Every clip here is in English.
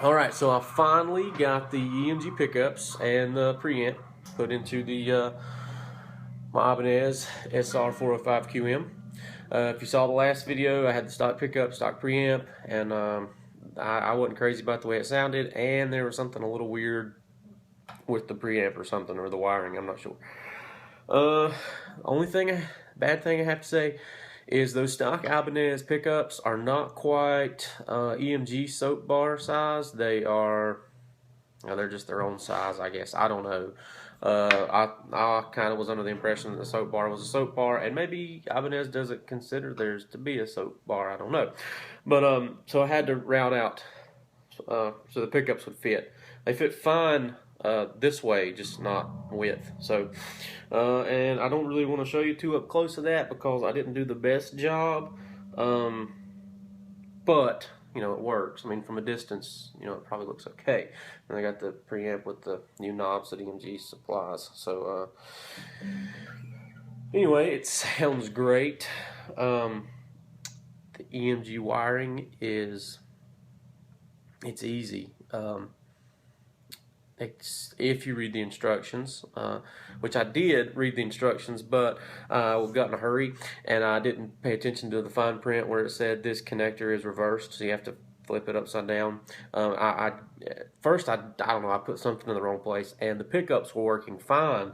Alright, so I finally got the EMG pickups and the preamp put into the my Ibanez sr405qm. If you saw the last video, I had the stock pickup, stock preamp, and I wasn't crazy about the way it sounded, and there was something a little weird with the preamp or something, or the wiring, I'm not sure. Only bad thing I have to say is those stock Ibanez pickups are not quite EMG soap bar size. They're just their own size, I guess. I don't know. I kind of was under the impression that the soap bar was a soap bar, and maybe Ibanez doesn't consider theirs to be a soap bar. I don't know, but so I had to route out so the pickups would fit. They fit fine this way, just not width. So, and I don't really want to show you too up close to that because I didn't do the best job. But you know, it works. I mean, from a distance, you know, it probably looks okay. And I got the preamp with the new knobs that EMG supplies. So, anyway, it sounds great. The EMG wiring it's easy. If you read the instructions, which I did read the instructions, but I got in a hurry and I didn't pay attention to the fine print where it said this connector is reversed, so you have to flip it upside down. First I don't know, I put something in the wrong place, and the pickups were working fine.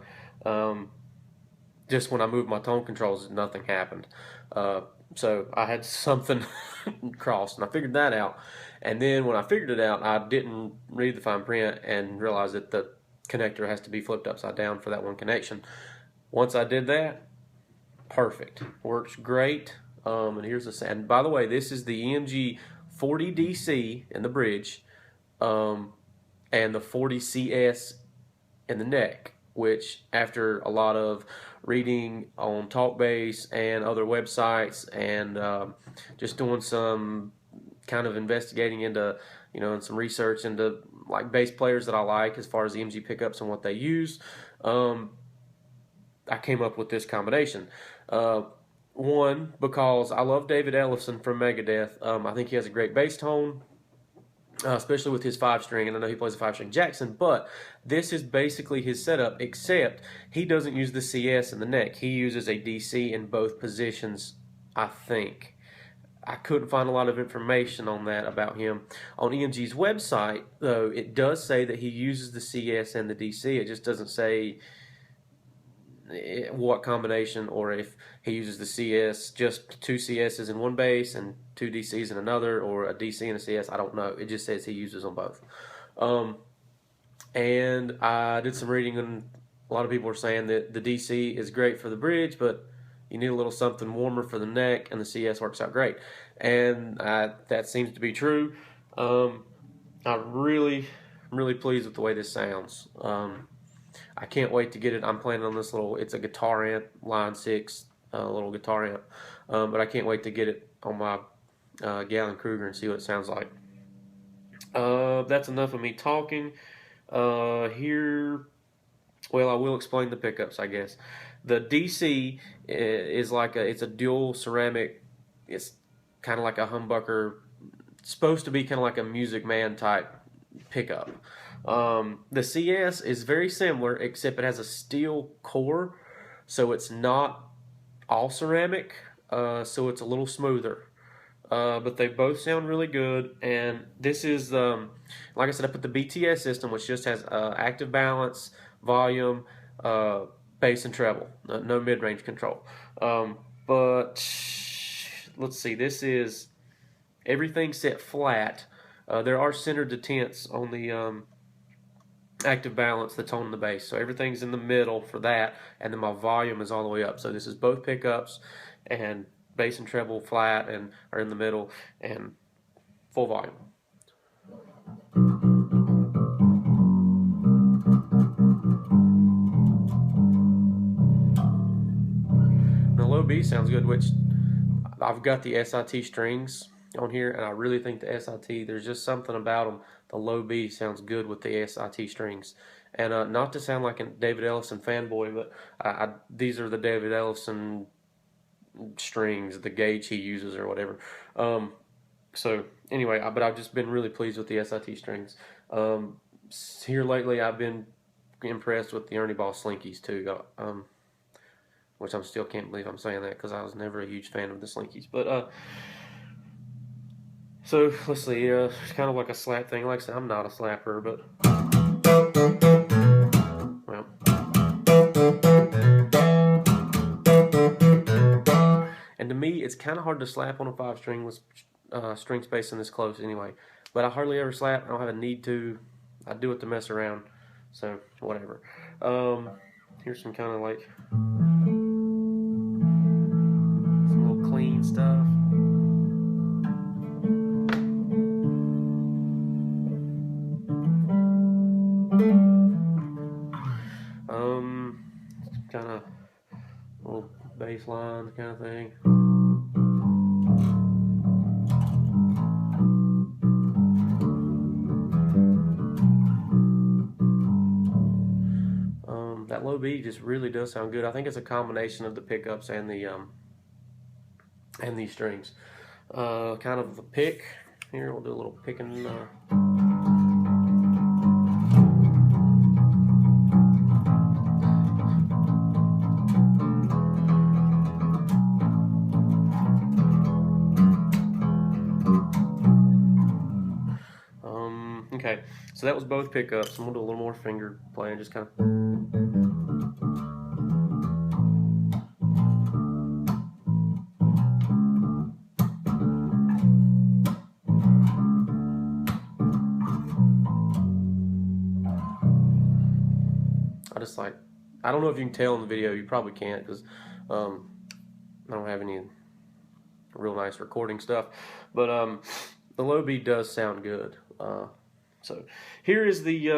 Just when I moved my tone controls, nothing happened. So I had something crossed, and I figured that out. And then when I figured it out, I didn't read the fine print and realize that the connector has to be flipped upside down for that one connection. Once I did that, perfect. Works great. And here's the sound. And by the way, this is the EMG 40 DC in the bridge, and the 40 CS in the neck, which after a lot of reading on Talkbase and other websites and just doing some kind of investigating into, you know, and some research into like bass players that I like as far as EMG pickups and what they use, I came up with this combination. One, because I love David Ellefson from Megadeth. I think he has a great bass tone, especially with his 5-string, and I know he plays a 5-string Jackson, but this is basically his setup, except he doesn't use the CS in the neck. He uses a DC in both positions, I think. I couldn't find a lot of information on that about him. On EMG's website, though, it does say that he uses the CS and the DC. It just doesn't say what combination, or if he uses the CS, just 2 CSs in one bass and 2 DCs in another, or a DC and a CS. I don't know. It just says he uses them both. And I did some reading, and a lot of people are saying that the DC is great for the bridge, but you need a little something warmer for the neck, and the CS works out great. And that seems to be true. I'm really pleased with the way this sounds. I can't wait to get it. I'm planning on this it's a guitar amp, line 6, little guitar amp. But I can't wait to get it on my Gallon Kruger and see what it sounds like. That's enough of me talking. Here, well, I will explain the pickups, I guess. The DC is it's a dual ceramic. It's kind of like a humbucker. It's supposed to be kind of like a Music Man type pickup. The CS is very similar, except it has a steel core, so it's not all ceramic, so it's a little smoother. But they both sound really good, and this is, like I said, I put the BTS system, which just has active balance, volume, bass and treble, no mid-range control. But let's see, this is everything set flat. There are center detents on the active balance, the tone, and the bass. So everything's in the middle for that, and then my volume is all the way up. So this is both pickups, and bass and treble flat and are in the middle, and full volume. The low B sounds good, which I've got the SIT strings on here, and I really think the SIT, there's just something about them. The low B sounds good with the SIT strings. And not to sound like a David Ellefson fanboy, but these are the David Ellefson strings, the gauge he uses or whatever. So anyway, but I've just been really pleased with the SIT strings. Here lately, I've been impressed with the Ernie Ball Slinkies too. Which I still can't believe I'm saying that because I was never a huge fan of the Slinkies. But so let's see. It's kind of like a slap thing. Like I said, I'm not a slapper, but well. And to me, it's kind of hard to slap on a 5-string with string spacing this close anyway. But I hardly ever slap. I don't have a need to. I do it to mess around. So, whatever. Here's some kind of like some little clean stuff. Kind of little bass line kind of thing. That low B just really does sound good. I think it's a combination of the pickups and the and these strings. Kind of a pick. Here we'll do a little picking. Okay, so that was both pickups. I'm gonna do a little more finger playing, just kind of. I don't know if you can tell in the video. You probably can't because I don't have any real nice recording stuff. But the low B does sound good. So here is the,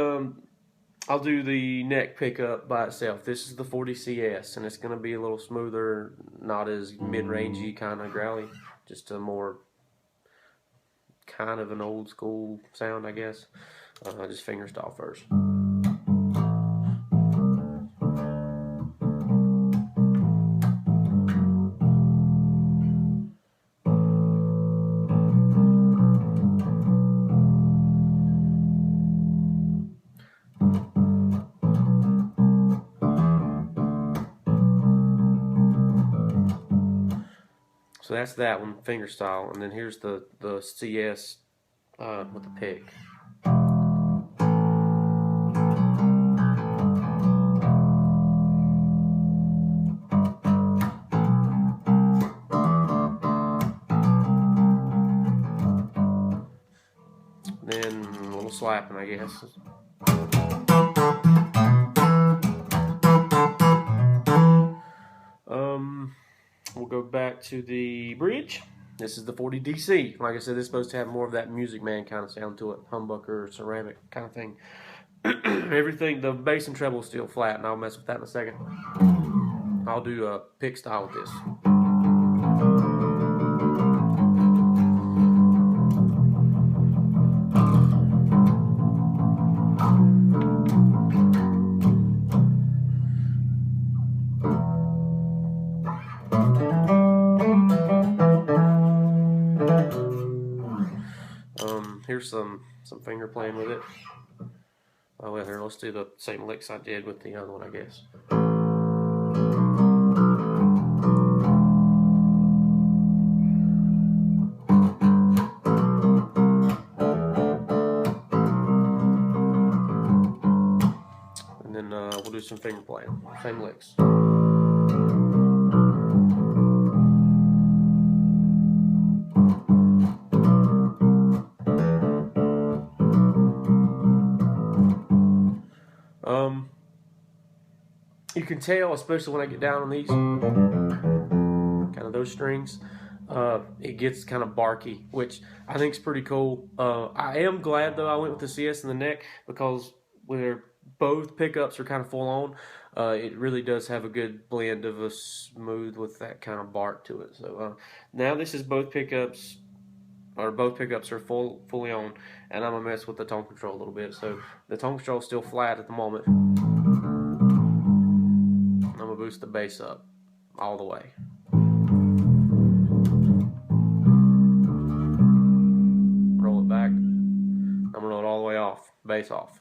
I'll do the neck pickup by itself. This is the 40 CS, and it's going to be a little smoother, not as mid-rangey kind of growly, just a more kind of an old school sound, I guess. Just fingerstyle first. So that's that one, fingerstyle, and then here's the CS with the pick. Then a little slapping, I guess. We'll go back to the bridge. This is the 40 DC. Like I said, this is supposed to have more of that Music Man kind of sound to it, humbucker, ceramic kind of thing. Everything, the bass and treble is still flat, and I'll mess with that in a second. I'll do a pick style with this. Here's some finger playing with it. Oh well, here, let's do the same licks I did with the other one, I guess. And then we'll do some finger playing, same licks. You can tell, especially when I get down on these, kind of those strings, it gets kind of barky, which I think is pretty cool. I am glad, though, I went with the CS in the neck, because where both pickups are kind of full on, it really does have a good blend of a smooth with that kind of bark to it. So now this is both pickups are fully on, and I'm gonna mess with the tone control a little bit. So the tone control is still flat at the moment. I'm gonna boost the bass up all the way. bass off,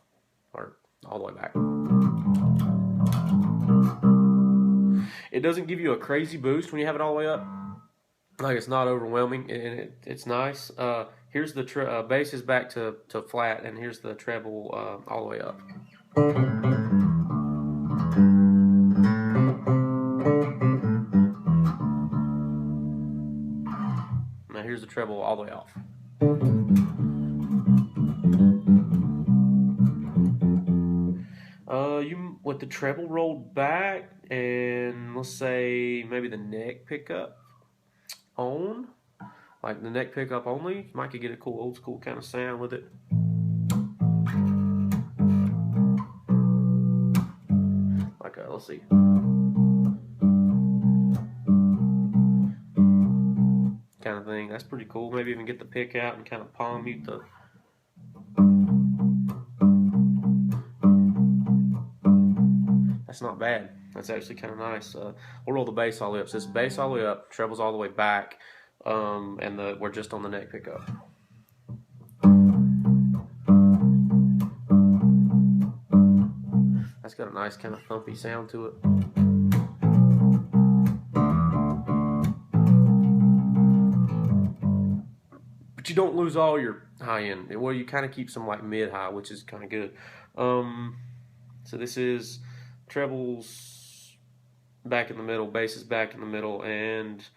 or all the way back. It doesn't give you a crazy boost when you have it all the way up. Like, it's not overwhelming, and it's nice. Here's the bass is back to flat, and here's the treble all the way up. Now here's the treble all the way off. You with the treble rolled back, and let's say maybe the neck pickup on, like the neck pickup only, you might could get a cool old school kind of sound with it. Like let's see. Kind of thing. That's pretty cool. Maybe even get the pick out and kind of palm mute the. That's not bad. That's actually kind of nice. We'll roll the bass all the way up. So it's bass all the way up, treble's all the way back, and we're just on the neck pickup. That's got a nice kind of thumpy sound to it. But you don't lose all your high end. Well, you kind of keep some like mid high, which is kind of good. So this is trebles back in the middle, bass is back in the middle, and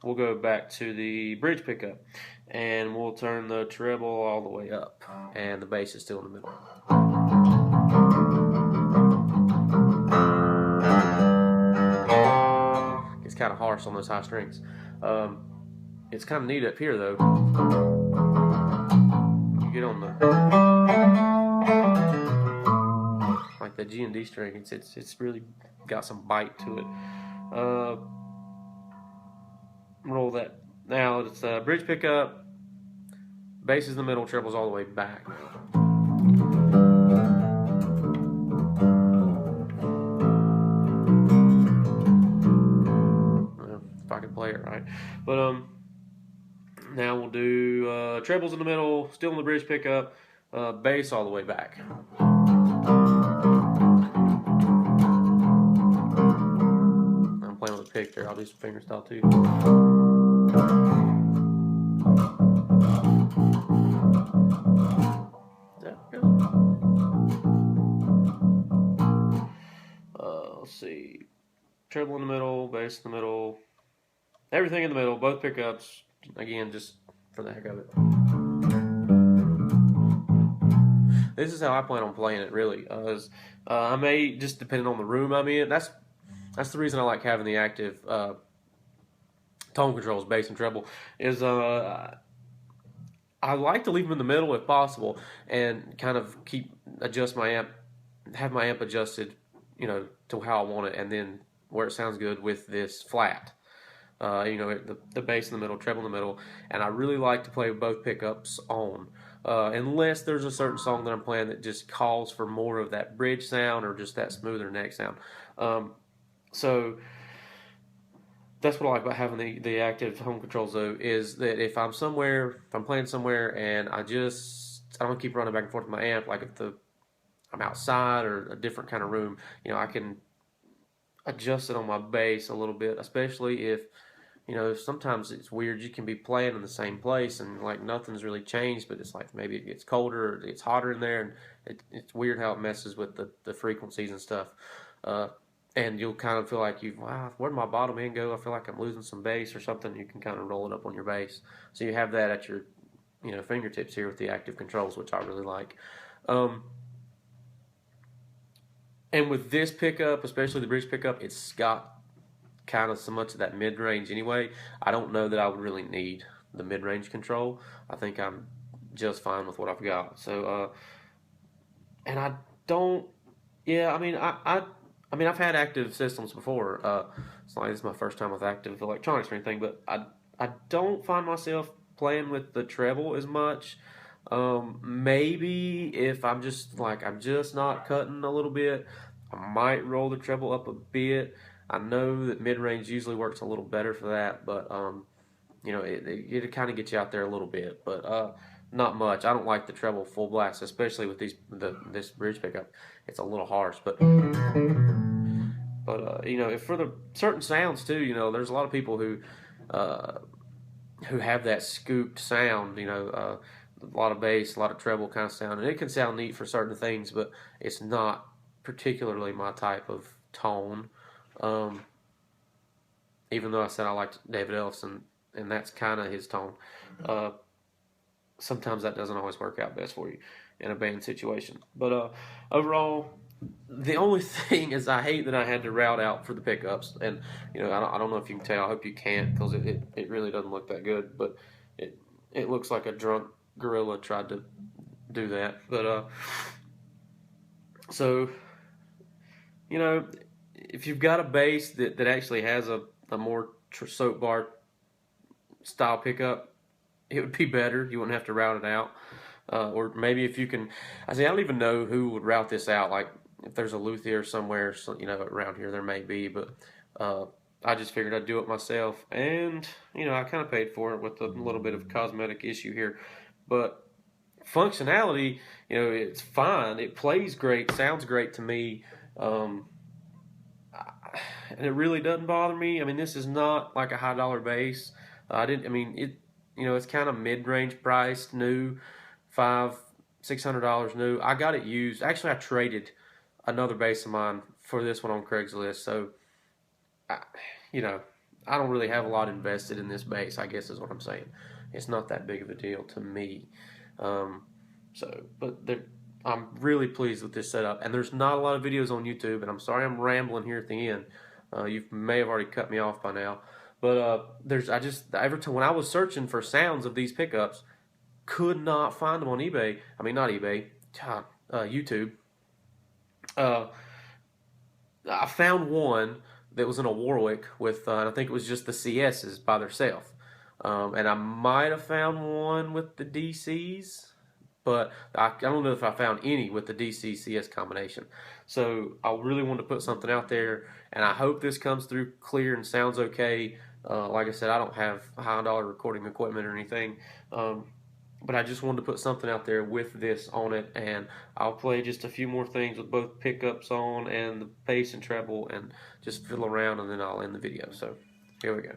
we'll go back to the bridge pickup, and we'll turn the treble all the way up, and the bass is still in the middle. It's kind of harsh on those high strings. It's kind of neat up here though. You get on the like the G and D string. It's really got some bite to it. Roll that. Now it's a bridge pickup. Bass is in the middle. Treble's all the way back. If I can play it right, but now we'll do trebles in the middle, still in the bridge pickup, bass all the way back. I'm playing with a pick there. I'll do some fingerstyle too. Is that good? Let's see. Treble in the middle, bass in the middle, everything in the middle, both pickups. Again, just for the heck of it. This is how I plan on playing it, really. I may, just depending on the room I'm in, that's the reason I like having the active tone controls, bass and treble, is I like to leave them in the middle if possible, and kind of adjust my amp, have my amp adjusted, you know, to how I want it, and then where it sounds good with this flat. You know, the bass in the middle, treble in the middle, and I really like to play both pickups on, unless there's a certain song that I'm playing that just calls for more of that bridge sound or just that smoother neck sound. So that's what I like about having the active home controls, though, is that if I'm playing somewhere and I don't keep running back and forth with my amp, like if I'm outside or a different kind of room, you know, I can adjust it on my bass a little bit, especially if, you know, sometimes it's weird. You can be playing in the same place and like nothing's really changed, but it's like maybe it gets colder or it gets hotter in there, and it's weird how it messes with the frequencies and stuff. And you'll kind of feel like wow, where'd my bottom end go? I feel like I'm losing some bass or something. You can kind of roll it up on your bass. So you have that at your, you know, fingertips here with the active controls, which I really like. And with this pickup, especially the bridge pickup, it's got kind of so much of that mid-range anyway. I don't know that I would really need the mid-range control. I think I'm just fine with what I've got. So, and I don't, yeah, I mean, I've had active systems before. It's not like this is my first time with active electronics or anything, but I don't find myself playing with the treble as much. Maybe if I'm just not cutting a little bit, I might roll the treble up a bit. I know that mid-range usually works a little better for that, but you know, it kind of gets you out there a little bit. But not much. I don't like the treble full blast, especially with this bridge pickup. It's a little harsh, but you know, if for the certain sounds too, you know, there's a lot of people uh, who have that scooped sound, you know, a lot of bass, a lot of treble kind of sound, and it can sound neat for certain things, but it's not particularly my type of tone. Um, Even though I said I liked David Ellison, and that's kind of his tone. Uh, Sometimes that doesn't always work out best for you in a band situation. But overall, the only thing is I hate that I had to route out for the pickups, and you know I don't know if you can tell. I hope you can't because it really doesn't look that good. But it looks like a drunk gorilla tried to do that. But so you know if you've got a bass that actually has a more soap bar style pickup, it would be better. You wouldn't have to route it out. Or maybe if you can, I don't even know who would route this out. Like if there's a luthier somewhere, you know, around here there may be, but I just figured I'd do it myself, and you know, I kind of paid for it with a little bit of cosmetic issue here, but functionality, you know, it's fine. It plays great, sounds great to me, and it really doesn't bother me. I mean, this is not like a high dollar bass. I didn't. I mean, it. You know, it's kind of mid range priced, new, $500-600 new. I got it used. Actually, I traded another bass of mine for this one on Craigslist. So, you know, I don't really have a lot invested in this bass, I guess is what I'm saying. It's not that big of a deal to me. But I'm really pleased with this setup. And there's not a lot of videos on YouTube, and I'm sorry I'm rambling here at the end. You may have already cut me off by now. But every time when I was searching for sounds of these pickups, could not find them on eBay. I mean, not eBay, YouTube. I found one that was in a Warwick with, I think it was just the CSs by themselves. And I might have found one with the DCs, but I don't know if I found any with the DC CS combination. So I really wanted to put something out there, and I hope this comes through clear and sounds okay. Like I said, I don't have high dollar recording equipment or anything, but I just wanted to put something out there with this on it, and I'll play just a few more things with both pickups on and the bass and treble and just fiddle around, and then I'll end the video. So here we go.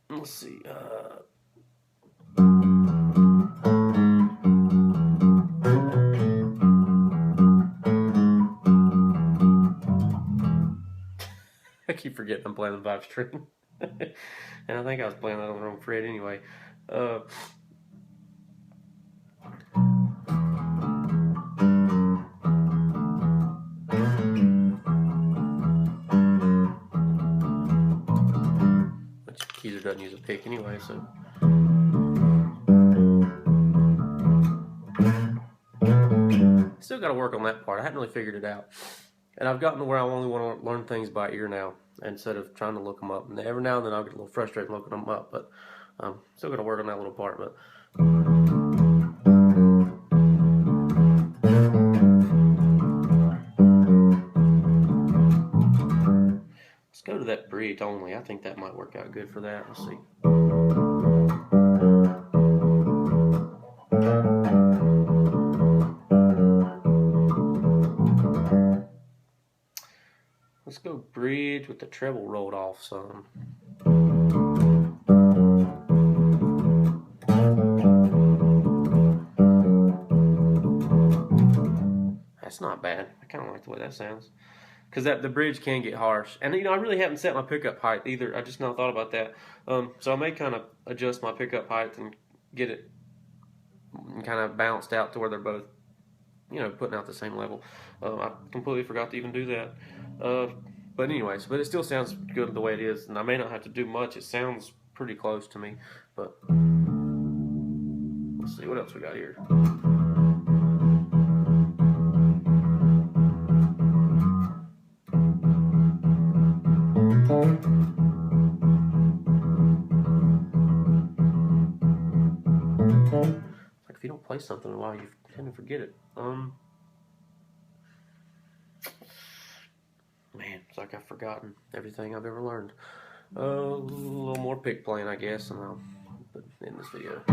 Let's see. I keep forgetting I'm playing the 5-string. And I think I was playing that on the wrong fret anyway. Which Keezer doesn't use a pick anyway, so. Still got to work on that part. I haven't really figured it out. And I've gotten to where I only want to learn things by ear now instead of trying to look them up. And every now and then I'll get a little frustrated looking them up, but still got to work on that little part. But let's go to that bridge only. I think that might work out good for that. Let's see. Let's go bridge with the treble rolled off some. That's not bad. I kind of like the way that sounds. Because the bridge can get harsh. And, you know, I really haven't set my pickup height either. I just now thought about that. So I may kind of adjust my pickup height and get it kind of balanced out to where they're both, you know, putting out the same level. I completely forgot to even do that. But anyways, but it still sounds good the way it is, and I may not have to do much. It sounds pretty close to me, but let's see what else we got here. It's like if you don't play something in a while, you tend to forget it. It's like I've forgotten everything I've ever learned. A little more pick playing, I guess, and I'll end this video.